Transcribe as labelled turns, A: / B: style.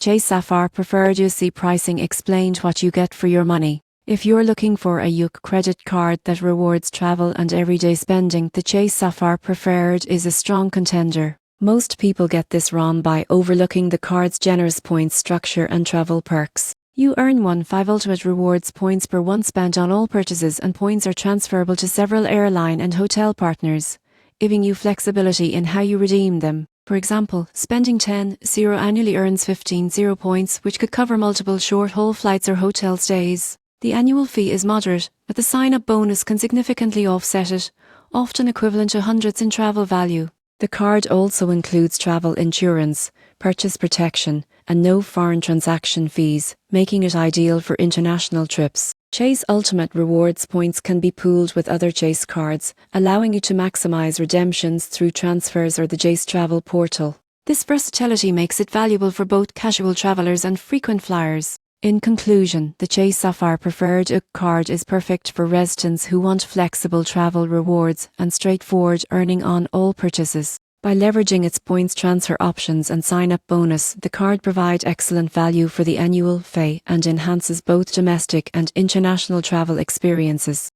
A: Chase Sapphire Preferred UC pricing explained what you get for your money. If you're looking for a UC credit card that rewards travel and everyday spending, the Chase Sapphire Preferred is a strong contender. Most people get this wrong by overlooking the card's generous points structure and travel perks. You earn 1.5 Ultimate Rewards points per one spent on all purchases, and points are transferable to several airline and hotel partners, giving you flexibility in how you redeem them. For example, spending 10.0 annually earns 15.0 points, which could cover multiple short-haul flights or hotel stays. The annual fee is moderate, but the sign-up bonus can significantly offset it, often equivalent to hundreds in travel value. The card also includes travel insurance, purchase protection, and no foreign transaction fees, making it ideal for international trips. Chase Ultimate Rewards points can be pooled with other Chase cards, allowing you to maximize redemptions through transfers or the Chase Travel portal. This versatility makes it valuable for both casual travelers and frequent flyers. In conclusion, the Chase Sapphire Preferred UC card is perfect for residents who want flexible travel rewards and straightforward earning on all purchases. By leveraging its points transfer options and sign-up bonus, the card provides excellent value for the annual fee and enhances both domestic and international travel experiences.